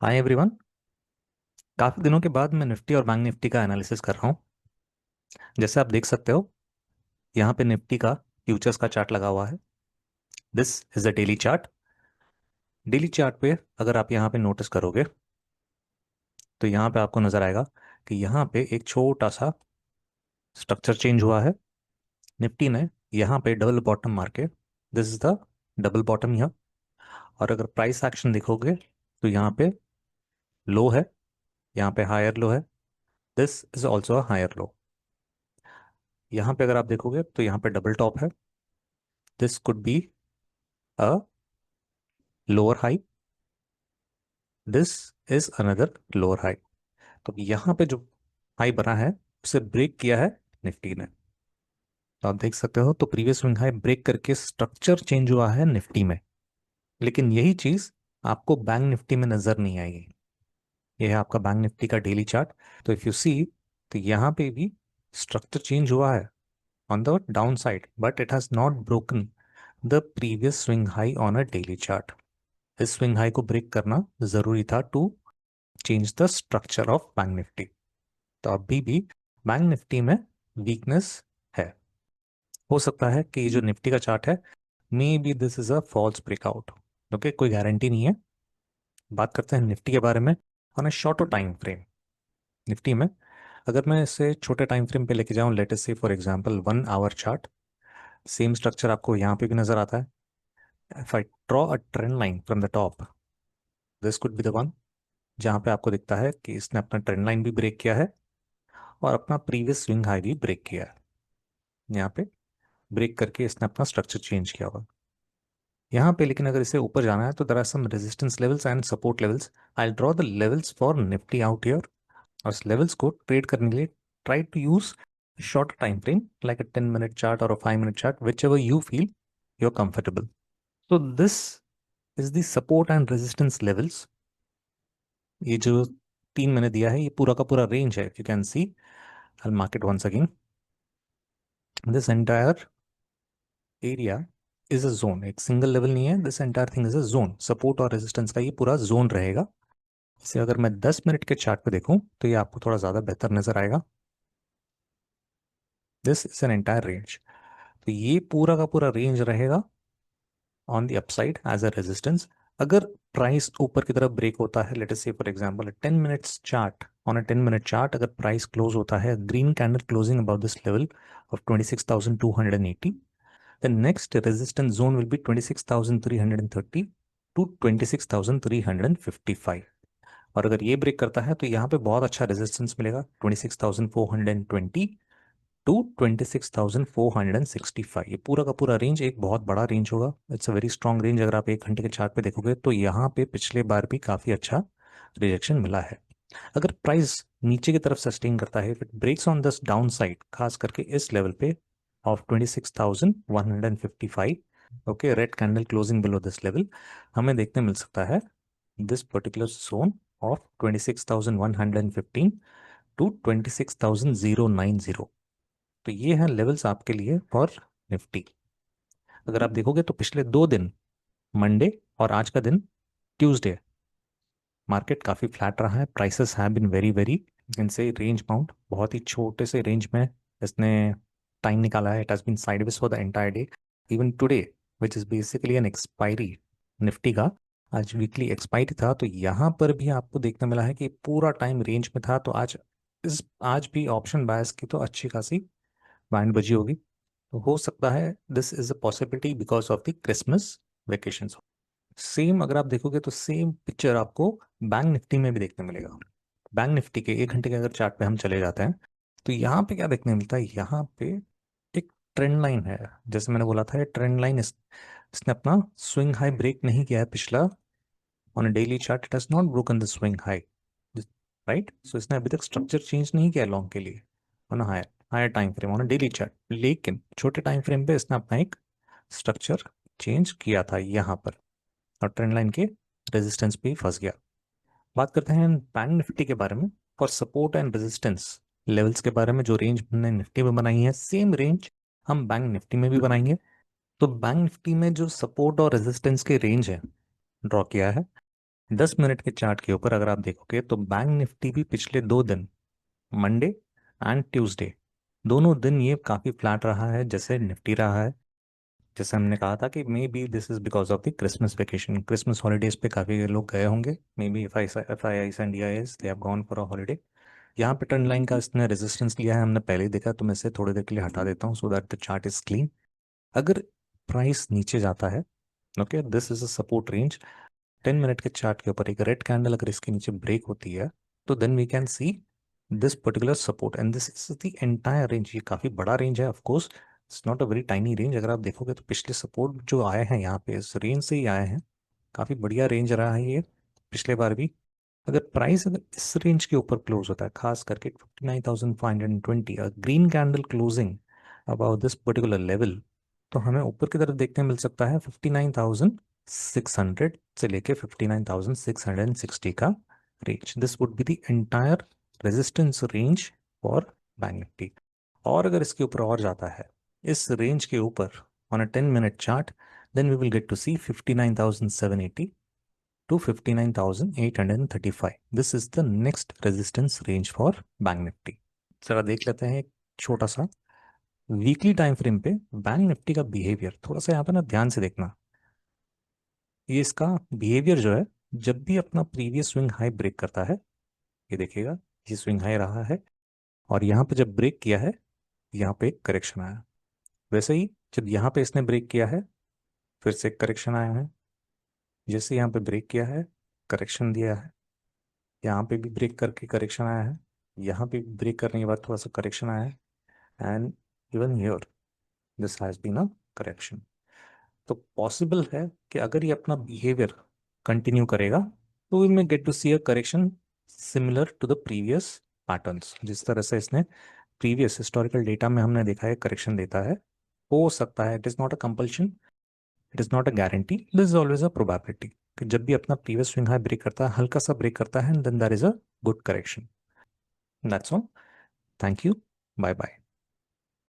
Hi everyone. काफ़ी दिनों के बाद मैं निफ्टी और बैंक निफ्टी का एनालिसिस कर रहा हूँ। जैसे आप देख सकते हो, यहाँ पे निफ्टी का फ्यूचर्स का चार्ट लगा हुआ है। This is the daily chart. Daily chart पे अगर आप यहाँ पे नोटिस करोगे तो यहाँ पे आपको नजर आएगा कि यहाँ पे एक छोटा सा स्ट्रक्चर चेंज हुआ है। निफ्टी ने यहाँ पे डबल बॉटम मार के, this is the double bottom यहाँ। और अगर प्राइस एक्शन देखोगे तो यहाँ पे लो है, यहाँ पे हायर लो है। This is also a higher low. यहाँ पे अगर आप देखोगे तो यहाँ पे डबल टॉप है। This could be a lower high. This is another lower high. तो यहाँ पे जो हाई बना है उसे ब्रेक किया है निफ्टी ने। तो आप देख सकते हो, तो प्रीवियस स्विंग हाई ब्रेक करके स्ट्रक्चर चेंज हुआ है निफ्टी में। लेकिन यही चीज आपको बैंक निफ्टी में नजर नहीं आएगी। ये है आपका बैंक निफ्टी का डेली चार्ट। तो इफ यू सी, तो यहाँ पे भी स्ट्रक्चर चेंज हुआ है on the down side, but it has not broken the previous swing high on a daily chart. इस स्विंग हाई को ब्रेक करना जरूरी था to change the structure of Bank Nifty. तो अभी भी बैंक निफ्टी में वीकनेस है। हो सकता है कि ये जो निफ्टी का चार्ट है, may be this is a false breakout. Okay, कोई गारंटी नहीं है। बात करते हैं निफ्टी के बारे में on a shorter time frame. Nifty में अगर मैं इसे छोटे टाइम फ्रेम पे लेके जाऊं, late us say for example 1 our chart, same structure आपको यहाँ पे भी नजर आता है। If I draw a trend line from the top, this could be the one जहाँ पे आपको दिखता है कि इसने अपना ट्रेंड लाइन भी ब्रेक किया है और अपना प्रीवियस स्विंग हाई भी ब्रेक किया है। यहाँ पे ब्रेक करके इसने अपना स्ट्रक्चर चेंज किया हुआ यहाँ पे। लेकिन अगर इसे ऊपर जाना है तो there are some resistance levels and support levels. I draw the levels for Nifty out here. और इस लेवल्स को ट्रेड करने के लिए try to use short time frame like a 10 minute chart और a 5 minute chart, whichever you feel you are comfortable. तो this is the support and resistance levels. ये जो 3 मैंने दिया है, ये पूरा का पूरा रेंज है। You can see, I mark it once again. This entire area is a zone, एक सिंगल लेवल नहीं है। This entire thing is a zone. Support और रेजिस्टेंस का ये पूरा जोन रहेगा। इसे अगर मैं 10 मिनट के चार्ट पे देखूं तो ये आपको थोड़ा ज्यादा बेहतर नजर आएगा। This is an entire range. तो ये पूरा का पूरा रेंज रहेगा on the upside as a resistance. अगर प्राइस ऊपर की तरफ ब्रेक होता है, let us say for example 10 minutes chart, on a 10 minute chart अगर प्राइस क्लोज होता है green candle closing about this level of 26,280, the next resistance zone will be 26,330 to 26,355। और अगर ये ब्रेक करता है तो यहाँ पे बहुत अच्छा रेजिस्टेंस मिलेगा 26,420 टू 26,465। ये पूरा का पूरा रेंज एक बहुत बड़ा रेंज होगा। It's a very strong range. अगर आप 1 घंटे के चार्ट पे देखोगे तो यहाँ पे पिछले बार भी काफी अच्छा रिजेक्शन मिला है। अगर प्राइस नीचे की तरफ सस्टेन करता है, it breaks on this down side, खास करके इस लेवल पे of 26,155, okay, red candle closing below this level, हमें देखने मिल सकता है this particular zone of 26,115 to 26,090। तो ये है लेवल्स आपके लिए फॉर निफ्टी। अगर आप देखोगे तो पिछले 2 दिन, मंडे और आज का दिन ट्यूसडे, मार्केट काफी फ्लैट रहा है। Prices have been very very, इनसे रेंज बाउंड, बहुत ही छोटे से रेंज में इसने टाइम निकाला है। It has been sideways for the entire day. Even today, which is basically an expiry, Nifty का आज वीकली एक्सपायरी था, तो यहाँ पर भी आपको देखने मिला है कि पूरा टाइम रेंज में था। तो आज भी ऑप्शन बायस की तो अच्छी खासी बैंड बजी होगी। तो हो सकता है this is a possibility because of the Christmas vacation. Same अगर आप देखोगे तो सेम पिक्चर आपको बैंक निफ्टी में भी देखने मिलेगा। बैंक निफ्टी के 1 घंटे के अगर चार्ट पे हम चले जाते हैं तो यहाँ पे क्या देखने मिलता है, यहाँ पे एक ट्रेंड लाइन है। जैसे मैंने बोला था, ये ट्रेंड लाइन इसने अपना स्विंग हाई ब्रेक नहीं किया है पिछला। On a daily chart it has not broken the swing high, right. So इसने अभी तक स्ट्रक्चर चेंज नहीं किया लॉन्ग के लिए on higher higher time frame on a daily chart. लेकिन छोटे टाइम फ्रेम पे इसने अपना एक स्ट्रक्चर चेंज किया था यहाँ पर, और ट्रेंड लाइन के रेजिस्टेंस पे ही फंस गया। बात करते हैं बैंक निफ्टी के बारे में। For support and resistance levels के बारे में, जो रेंज हमने निफ्टी में बनाई है, सेम रेंज हम बैंक निफ्टी में भी बनाएंगे। तो बैंक निफ्टी में जो सपोर्ट और रेजिस्टेंस के रेंज है ड्रॉ किया है, 10 मिनट के चार्ट के ऊपर अगर आप देखोगे तो बैंक निफ्टी भी पिछले 2 दिन, मंडे एंड ट्यूसडे, दोनों दिन ये काफी फ्लैट रहा है जैसे निफ्टी रहा है। जैसे हमने कहा था कि मे be this is because of the Christmas vacation, Christmas holidays पे काफी लोग गए होंगे, may be F I I and DIs they have gone for a holiday. यहाँ पे ट्रेंड लाइन का इसने रेजिस्टेंस लिया है, हमने पहले ही देखा, तो मैं इसे थोड़ी देर के लिए हटा देता हूँ so that the chart is clean. अगर प्राइस नीचे जाता है, okay, this is a support range. 10 minute के चार्ट के ऊपर एक रेड कैंडल अगर इसके नीचे ब्रेक होती है तो then we can see this particular support and this is the entire range. ये काफी बड़ा रेंज है, of course it's not a very tiny range. अगर आप देखोगे तो पिछले सपोर्ट जो आए हैं यहाँ पे इस रेंज से ही आए हैं, काफी बढ़िया रेंज रहा है ये पिछले बार भी। अगर प्राइस अगर इस रेंज के ऊपर क्लोज होता है, खास करके 59,520, green candle closing about this particular level, तो हमें ऊपर की तरफ देखने मिल सकता है 59,600 से लेके 59,660 का range. This would be the entire resistance range for bank Nifty. और अगर इसके ऊपर और जाता है इस रेंज के ऊपर on a 10 minute chart, then we will get to see 59,780 to 59,835. This is the next resistance range for bank Nifty. जरा देख लेते हैं एक छोटा सा वीकली टाइम फ्रेम पे बैंक निफ्टी का बिहेवियर, थोड़ा सा यहाँ पे ना ध्यान से देखना। ये इसका बिहेवियर जो है, जब भी अपना प्रीवियस स्विंग हाई ब्रेक करता है, ये देखिएगा ये स्विंग हाई रहा है, और यहाँ पे जब ब्रेक किया है यहाँ पे एक करेक्शन आया। वैसे ही जब यहाँ पे इसने ब्रेक किया है फिर से एक करेक्शन आया है, जैसे यहाँ पे ब्रेक किया है करेक्शन दिया है, यहाँ पे भी ब्रेक करके करेक्शन आया है, यहाँ पे ब्रेक करने के बाद थोड़ा सा करेक्शन आया है, and even here this has been a correction. तो पॉसिबल है कि अगर ये अपना बिहेवियर कंटिन्यू करेगा तो we may get to see a correction similar to the previous patterns. जिस तरह से इसने प्रीवियस हिस्टोरिकल डेटा में हमने देखा है करेक्शन देता है, हो सकता है, it is not a compulsion, it is not a guarantee, this is always a probability कि जब भी अपना प्रीवियस स्विंग हाई ब्रेक करता है, हल्का सा ब्रेक करता है, and then there is a good correction. That's all, thank you, bye bye.